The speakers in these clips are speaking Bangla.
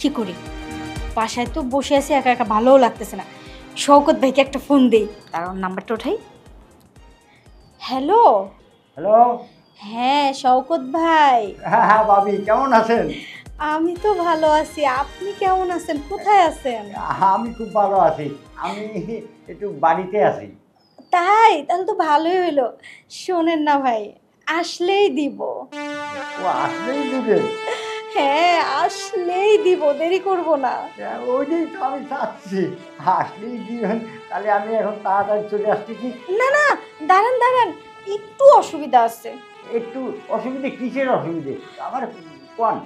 কি করি, বাসায় তো বসে আছি একা একা, ভালোও লাগতেছে না। শওকত ভাইকে একটা ফোন দেই, তার নাম্বারটা ওঠাই। হ্যালো। হ্যালো। হ্যাঁ শওকত ভাই। হ্যাঁ হ্যাঁ ভাবি, কেমন আছেন? আমি তো ভালো আছি, আপনি কেমন আছেন? কোথায় আছেন? আমি খুব ভালো আছি। আমি একটু বাড়িতে আছি। তাই? তাহলে তো ভালোই হইলো। শোনেন না ভাই, আসলেই দিব। ও আসলেই দিবেন? হ্যাঁ আসলেই দিব, দেরি করব না। ওইটাই তো আমি চাচ্ছি, আসলেই দিবেন। তাহলে আমি এখন তাড়াতাড়ি চলে আসতেছি। না না, দাঁড়ান দাঁড়ান, একটু অসুবিধা আছে। একটু অসুবিধে? কিসের অসুবিধে আমার? কোন?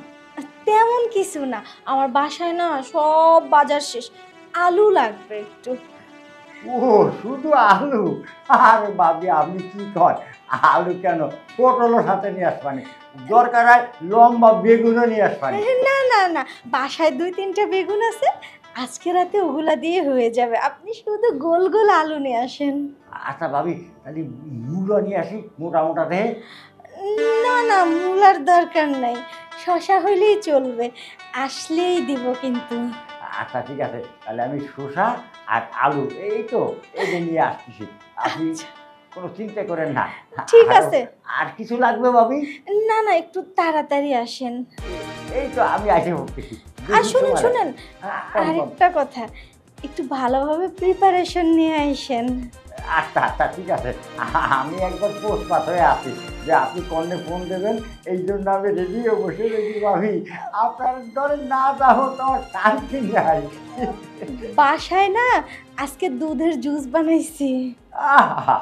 তেমন কিছু না, আমার বাসায় না সব বাজার শেষ, আলু লাগবে একটু। ও শুধু আলু? আরে ভাবি আপনি কি কর, আলু কেন, পটলও সাথে নিয়ে আসবানি, দরকার হয় লম্বা বেগুনও নিয়ে আসবানি। না না না, বাসায় 2-3টা বেগুন আছে, আজকে রাতে ওগুলা দিয়ে হয়ে যাবে। আপনি শুধু গোল গোল আলু নিয়ে আসেন। আচ্ছা ভাবি, তাহলে মূলো নিয়ে আসি মোটা মোটা দেহে। না না, মূলার দরকার নাই, শশা হইলেই চলবে, আসলেই দিব কিন্তু। আচ্ছা ঠিক আছে, তাহলে আমি শসা আর আলু এই তো এটা নিয়ে আসতেছি। আপনি আচ্ছা, কোনো চিন্তা করেন না। ঠিক আরো আছে। আর কিছু লাগবে ভাবি? না না, একটু তাড়াতাড়ি আসেন। এই তো আমি এসে পড়তেছি। আর বেশি শুনেন সময় না। শুনেন, কম কম। আরেকটা কথা, একটু ভালোভাবে প্রিপারেশন নিয়ে আইসেন। আচ্ছা আচ্ছা ঠিক আছে, আমি একবার পোস্টপাত হয়ে আছি যে আপনি কর্নে ফোন দেবেন, এই জন্য আমি রেডি বসে রেডি ভাবি। আপনার ধরে না যাবো তো আমার শান্তি নাই। বাসায় না আজকে দুধের জুস বানাইছি। আহা!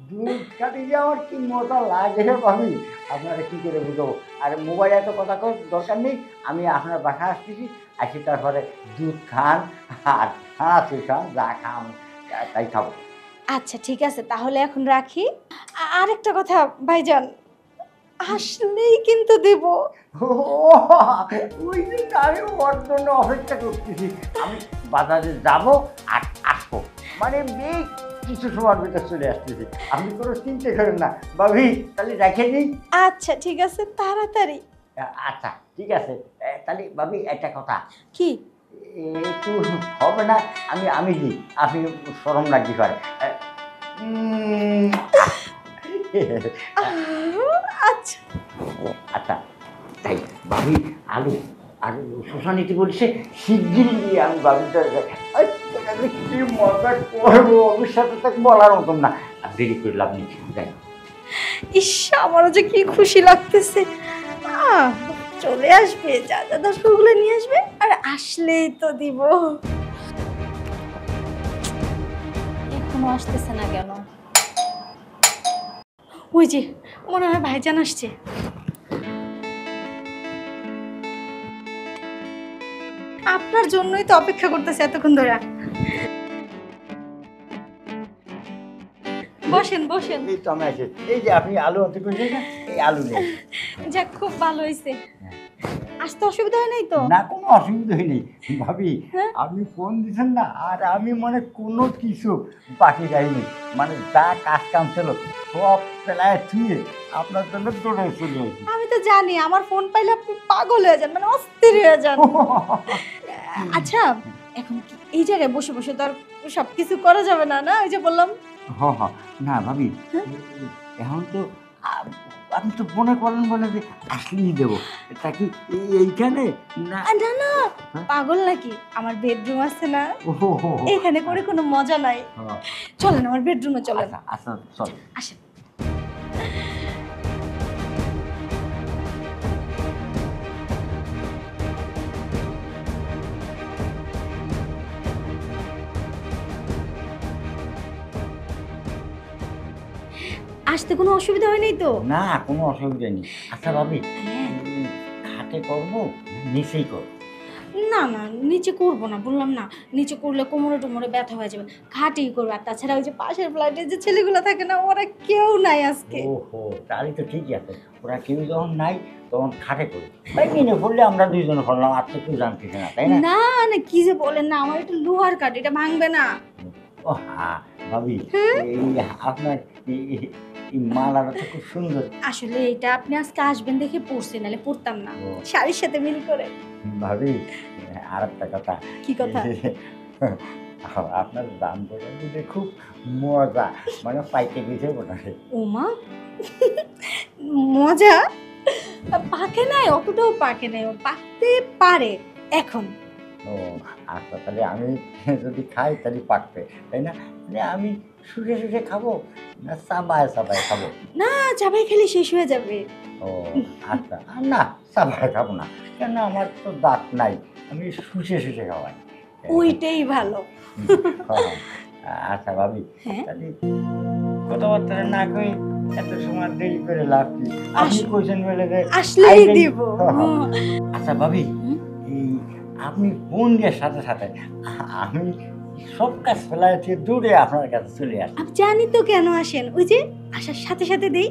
দুধ কাটিয়ে আমার কি মজা লাগে রে ভাবি, আপনারা কি করে বুঝাবো? আর মোবাইলে এত কথা কর দরকার নেই, আমি আপনার বাসায় আসতেছি, আসি তারপরে দুধ খান আর ছানাচুর খান, যা খান তাই খাবো। আচ্ছা ঠিক আছে, তাহলে এখন রাখি। আরেকটা কথা ভাইজান, আসলেই কিন্তু দেব। ও ওই জন্য আমি ওর জন্য অপেক্ষা করতেছি। আমি বাজারে যাব আর আসবো, মানে এই কিছু সময়ের ভিতর চলে আসতেছি, আপনি কোনো চিন্তা করেন না ভাবি। তাহলে রেখে দিই। আচ্ছা ঠিক আছে, তাড়াতাড়ি। আচ্ছা ঠিক আছে। তাহলে ভাবি একটা কথা, কি? একটু হবে না? আমি আমি দিই, আপনি শরম লাগতে পারে। উম, আচ্ছা। আচ্ছা তাই ভাবি, আলু আর শোষা নিতে বলছে, শিগগিরই নিয়ে আমি ভাবিটা কি মজা করবো, ওর সাথে তাকে বলার মতন না। আর দেরি করে লাভ নেই, যাই। ইস, আমারও যে কি খুশি লাগতেছে। চলে আসবে, যা যা দরকারগুলো নিয়ে আসবে, আর আসলেই তো দিব। এখনো আসতেছে না কেন? ওই যে মনে হয় ভাইজান আসছে। আপনার জন্যই তো অপেক্ষা করতেছে এতক্ষণ ধরে। বসেন বসেন। এই তো আমি আসি, এই যে আপনি আলু আনতে করছেন না, এই আলু নেই। যাক, খুব ভালো হয়েছে। আসতে অসুবিধা হয় নাই তো? না কোনো অসুবিধা হয়নি ভাবি। হ্যাঁ? আপনি ফোন দিচ্ছেন না, আর আমি মানে কোনো কিছু বাকি যাইনি, মানে যা কাজ কাম ছিল সব পেলায় থুয়ে আপনার জন্য দৌড়ে চলে আসি। আমি তো জানি, আমার ফোন পাইলে আপনি পাগল হয়ে যান, মানে অস্থির হয়ে যান। আচ্ছা, এখন কি এই জায়গায় বসে বসে তো আর সবকিছু করা যাবে না, না? ওই যে বললাম। হ হ না ভাবি, হ্যাঁ? এখন তো আপনি তো মনে করেন বলে যে আসলেই দেবো, তা কি এইখানে না? না না, হ্যাঁ? পাগল নাকি? আমার বেডরুম আছে না, ও এখানে করে কোনো মজা নাই। চলেন আমার বেডরুমে চলেন। আচ্ছা আচ্ছা চল। আসেন। আসতে কোনো অসুবিধা হয় নাই তো? না কোনো অসুবিধা নেই। আচ্ছা ভাবি, হ্যাঁ। খাটে করবো নিচেই করবো? না না, নিচে করবো না, বললাম না, নিচে করলে কোমরে টোমরে ব্যথা হয়ে যাবে, খাটেই করবো। আর তাছাড়া ওই যে পাশের ফ্ল্যাটে যে ছেলেগুলো থাকে না, ওরা কেউ নাই আজকে। ওহো তাহলে তো ঠিকই আছে, ওরা কেউ যখন নাই তখন খাটে করি, তাই কিনে পড়লে আমরা দুইজনে করলাম, আর তো কেউ জানতেছে না, তাই না? না না, কি যে বলেন না, আমার এটা লোহার কাঠ, এটা ভাঙবে না। ও হ্যাঁ ভাবি, হ্যাঁ? এই আপনার এই মালাটা তো খুব সুন্দর। আসলে এটা আপনি আজকে আসবেন দেখে পড়ছি, নাহলে পড়তাম না। ও। শাড়ির সাথে মিল করে। ভাবি আর একটা কথা। কি কথা? আপনার দাম বলে দিলে খুব মজা, মানে পাইতে গেছে মনে হয়। ওমা, মজা। পাকে নাই, অতটাও পাকে নাই, ও পাকতে পারে এখন। ও আচ্ছা, তাহলে আমি যদি খাই তাহলে পাকবে, তাই না? তাহলে আমি শুষে শুষে খাবো না চাবায় চাবায় খাবো? না, চাবাই খেলে শেষ হয়ে যাবে। ও আচ্ছা, আর না চাবায় খাবো না, কেন আমার তো দাঁত নাই, আমি শুষে শুষে খাওয়াই। ওইটাই ভালো। হ্যাঁ, আচ্ছা ভাবি, হ্যাঁ, তাহলে কথাবার্তা না কই এত সময় দেরি করে লাভ কি? আপনি কইছেন বলে যে আসলেই আইলেই- দিব। হ্যাঁ। আচ্ছা ভাবি, হুম। এই আপনি ফোন দেওয়ার সাথে সাথে আমি সব কাজ ফেলায় দিয়ে দূরে আপনার কাছে চলে আসি। আমি জানি তো কেন আসেন, ওই যে আসার সাথে সাথে দেই।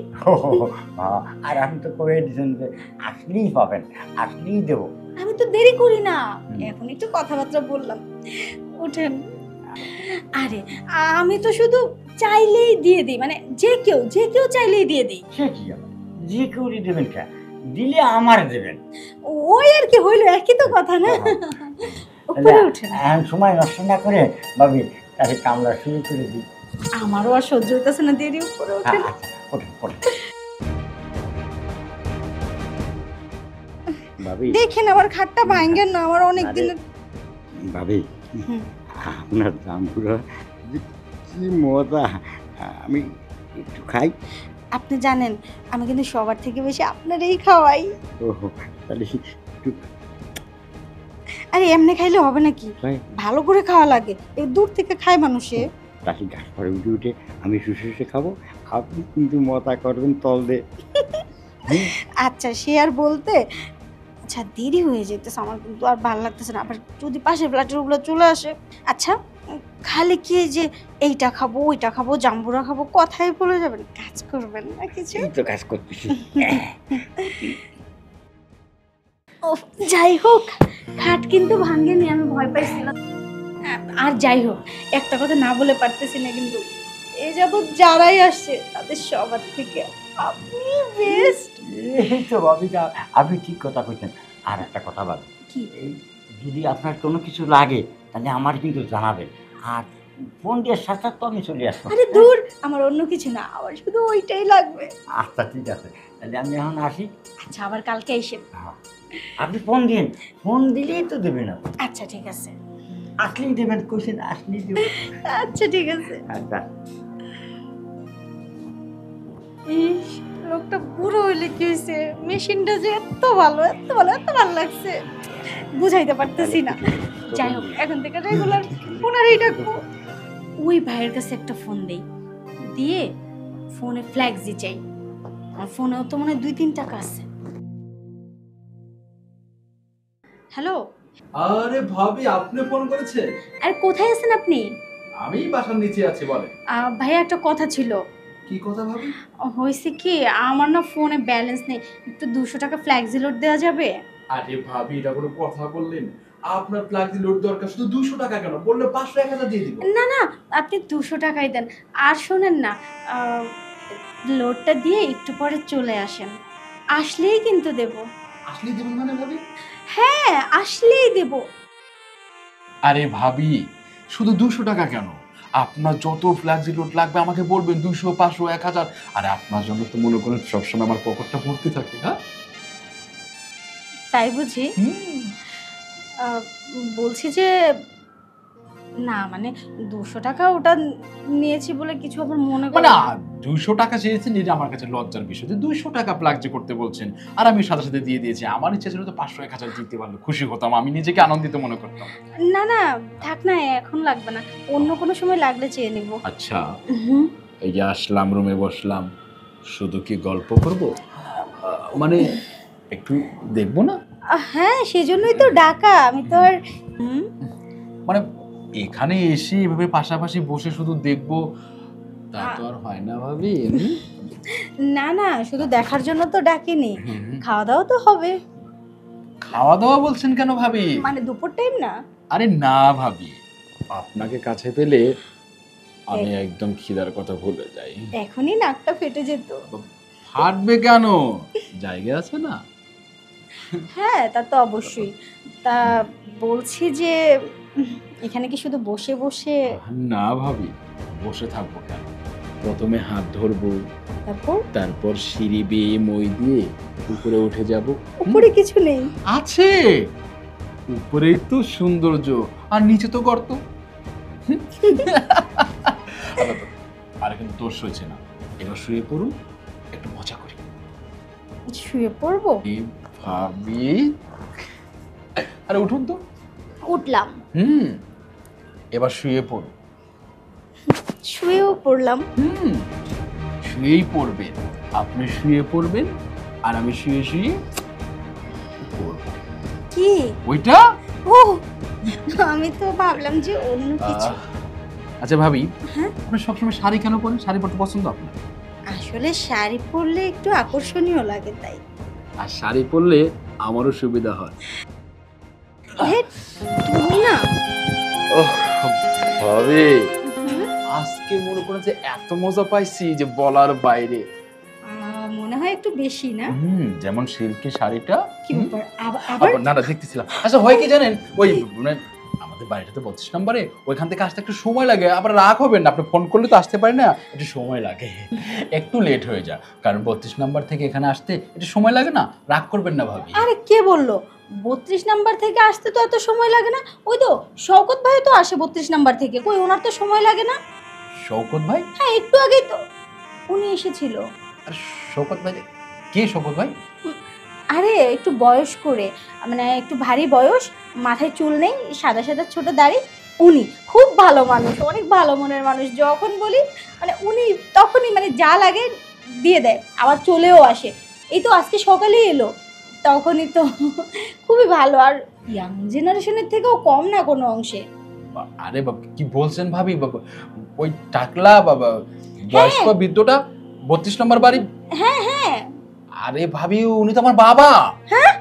আর আপনি তো করে দিয়েছেন যে আসলেই পাবেন, আসলেই দেবো। আমি তো দেরি করি না, হুম। এখন একটু কথাবার্তা বললাম। ওঠেন। আরে, আমি তো শুধু চাইলেই দিয়ে দিই, মানে যে কেউ চাইলেই দিয়ে দিই। সে কি আবার যে কেউই দেবেন, কে দিলে আমার দেবেন। ওই আর কি হইলো, একই তো কথা না। উপরে ওঠেন। এখন সময় নষ্ট না করে ভাবি তাকে কামলা শুরু করে দিই। আমারও আর সহ্য হইতেছে না, দেরি। উপরে ওঠেন। আচ্ছা, ওঠেন ওঠেন। ভাবি দেখেন আমার খাটটা ভাঙ্গেন না, আমার অনেক দিন। ভাবি হুম। আপনার জামপুরা কি মজা, আমি একটু খাই। আপনি জানেন আমি কিন্তু সবার থেকে বেশি আপনারই খাওয়াই। ও তাহলে একটু আরে এমনি খাইলে হবে নাকি, খাই। ভালো করে খাওয়া লাগে, এই দূর থেকে খায় মানুষে। তাকে গাছ পরে উঠে উঠে আমি শুষে শুষে খাবো, আপনি কিন্তু মজা করবেন তল দে। আচ্ছা, সে আর বলতে। আচ্ছা, দেরি হয়ে যেতেছে, আমার কিন্তু আর ভালো লাগতেছে না, আবার যদি পাশের ফ্ল্যাটের ওগুলো চলে আসে। আচ্ছা, খালি কি এই যে এইটা খাবো ওইটা খাবো জাম্বুরা খাবো কথাই বলে যাবেন, কাজ করবেন না কিছু? এই তো কাজ করতেছি। ও, যাই হোক, খাট কিন্তু ভাঙেনি, আমি ভয় পাইছিলাম। আর যাই হোক, একটা কথা না বলে পারতেছি না, কিন্তু এই যাবৎ যারাই আসছে তাদের সবার থেকে আপনি বেস্ট। এই তো ভাবি, আপনি ঠিক কথা কইছেন। আর একটা কথা ভাবি, কি? এই যদি আপনার কোনো কিছু লাগে তাহলে আমার কিন্তু জানাবেন, আর ফোন দিয়ে সাথে তো আমি চলে আসবো। আরে দূর, আমার অন্য কিছু না, আমার শুধু ওইটাই লাগবে। আচ্ছা ঠিক আছে, তাহলে আমি এখন আসি। আচ্ছা, আবার কালকে এসে। হ্যাঁ, আপনি ফোন দিন, ফোন দিলেই তো দেবেন। আপনি আচ্ছা ঠিক আছে। আসলেই দেবেন, কইছেন আসলেই দেবেন। আচ্ছা ঠিক আছে। আচ্ছা ইস, লোকটা বুড়ো হইলে কি হয়েছে, মেশিনটা যে এত ভালো এত ভালো এত ভালো লাগছে, বুঝাইতে পারতেছি না। যাই হোক, এখন থেকে রেগুলার ফোনারই ডাকবো। ওই ভাইয়ের কাছে একটা ফোন দেই, দিয়ে ফোনে ফ্ল্যাক্সি চাই। আমার ফোনেও তো মনে হয় 2-3 টাকা আছে। হ্যালো, আরে ভাবি, আপনি ফোন করেছেন? আর কোথায় আছেন আপনি? আমি বাসার নিচে আছি। বলে ভাইয়া, একটা কথা ছিল। কি কথা ভাবি? হয়েছে কি, আমার না ফোনে ব্যালেন্স নেই, একটু 200 টাকা ফ্ল্যাক্সি লোড দেওয়া যাবে? আরে ভাবি, এটা কোনো কথা বললেন? আপনার প্লাগ দিয়ে লোড দরকার, শুধু 200 টাকা কেন? বললে 500-1000 দিয়ে দিব। না না, আপনি 200 টাকাই দেন। আর শোনেন না, লোডটা দিয়ে একটু পরে চলে আসেন, আসলেই কিন্তু দেব। আসলেই দিবেন মানে ভাবি? হ্যাঁ, আসলেই দেব। আরে ভাবি, শুধু 200 টাকা কেন? আপনার যত ফ্ল্যাক্সি লোড লাগবে আমাকে বলবেন, 200, 500, 1000। আর আপনার জন্য তো মনে করেন সবসময় আমার পকেটটা ভর্তি থাকে। হ্যাঁ, তাই বুঝি? আহ, বলছি যে, না মানে 200 টাকা ওটা নিয়েছি বলে কিছু আবার মনে মানে করেন না। 200 টাকা চেয়েছেন, এটা আমার কাছে লজ্জার বিষয় যে 200 টাকা প্লাগ যে করতে বলছেন, আর আমি সাথে সাথে দিয়ে দিয়েছি। আমার ইচ্ছা ছিল তো 500-1000 দিতে পারলে খুশি হতাম, আমি নিজেকে আনন্দিত মনে করতাম। না না, থাক না, এখন লাগবে না, অন্য কোনো সময় লাগলে চেয়ে নিব। আচ্ছা, এই যে আসলাম, রুমে বসলাম, শুধু কি গল্প করব? মানে একটু দেখবো না? হ্যাঁ, সেজন্যই তো ডাকা, আমি তো আর মানে এখানে এসে এভাবে পাশাপাশি বসে শুধু দেখবো তা তো আর হয় না ভাবি। না না, শুধু দেখার জন্য তো ডাকিনি, খাওয়া দাওয়া তো হবে। খাওয়া দাওয়া বলছেন কেন ভাবি? মানে দুপুর টাইম না? আরে না ভাবি, আপনাকে কাছে পেলে আমি একদম খিদার কথা ভুলে যাই। এখনই নাকটা ফেটে যেত। ফাটবে কেন, জায়গা আছে না? হ্যাঁ তা তো অবশ্যই। তা বলছি যে এখানে কি শুধু বসে বসে? না ভাবি, বসে থাকবো কেন, প্রথমে হাত ধরবো, তারপর সিঁড়ি বেয়ে মই দিয়ে উপরে উঠে যাব। উপরে কিছু নেই? আছে, উপরেই তো সৌন্দর্য, আর নিচে তো গর্ত। আর কিন্তু দোষ হয়েছে না, এবার শুয়ে পড়ুন, একটু মজা করি। শুয়ে পড়বো? ভাবি, আরে উঠুন তো। উঠলাম। এবার শুয়ে পড়ুন। শুয়েও পড়লাম। শুয়েই পড়বেন, আপনি শুয়ে পড়বেন আর আমি শুয়ে শুয়ে পড়ব। কি ওইটা? ও আমি তো ভাবলাম যে অন্য কিছু। আচ্ছা ভাবি, আপনি সবসময় শাড়ি কেন পরেন? শাড়ি পরতে পছন্দ আপনার? আসলে শাড়ি পরলে একটু আকর্ষণীয় লাগে তাই। আর শাড়ি পরলে আমারও সুবিধা হয়। তুমি না ভাবি, আজকে মনে করেন যে এত মজা পাইছি যে বলার বাইরে। মনে হয় একটু বেশি না? যেমন সিল্কের শাড়িটা। কি ব্যাপার আবার? না দেখতেছিলাম। আচ্ছা হয় কি জানেন, ওই মানে আমাদের বাড়িটা তো 32 নম্বরে, ওইখান থেকে আসতে একটু সময় লাগে। আবার রাগ হবেন না, আপনি ফোন করলে তো আসতে পারেন না, একটু সময় লাগে, একটু লেট হয়ে যায়। কারণ 32 নম্বর থেকে এখানে আসতে একটু সময় লাগে না, রাগ করবেন না ভাবি। আরে কে বললো 32 নাম্বার থেকে আসতে তো এত সময় লাগে না? ওই তো শওকত ভাই তো আসে 32 নাম্বার থেকে, কই ওনার তো সময় লাগে না? শওকত ভাই? হ্যাঁ একটু আগেই তো উনি এসেছিল। আর শওকত ভাই কে? শওকত ভাই? আরে একটু বয়স করে, মানে একটু ভারী বয়স, মাথায় চুল নেই, সাদা সাদা ছোট দাড়ি, উনি খুব ভালো মানুষ, অনেক ভালো মনের মানুষ। যখন বলি মানে উনি তখনই মানে যা লাগে দিয়ে দেয়, আবার চলেও আসে। এই তো আজকে সকালেই এলো, তখনই তো খুবই ভালো। আর ইয়াং জেনারেশনের থেকেও কম না কোনো অংশে। আরে বাবা কি বলছেন ভাবি, বাবা ওই টাকলা বাবা বয়স্ক বৃদ্ধটা 32 নম্বর বাড়ি? হ্যাঁ হ্যাঁ। আরে ভাবি, উনি তো আমার বাবা। হ্যাঁ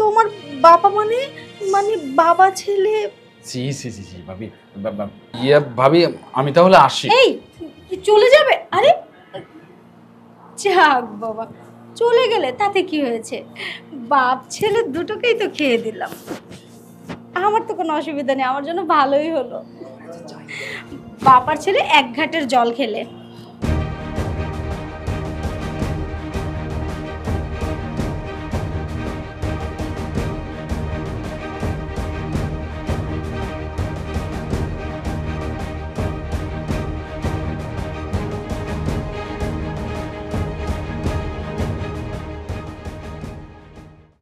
তোমার বাবা মানে? মানে বাবা ছেলে? জি ভাবি, ইয়ে ভাবি আমি তাহলে আসি। এই চলে যাবে? আরে যাক বাবা, চলে গেলে তাতে কি হয়েছে, বাপ ছেলে দুটোকেই তো খেয়ে দিলাম, আমার তো কোনো অসুবিধা নেই, আমার জন্য ভালোই হলো। বাপ আর ছেলে এক ঘাটের জল খেলে।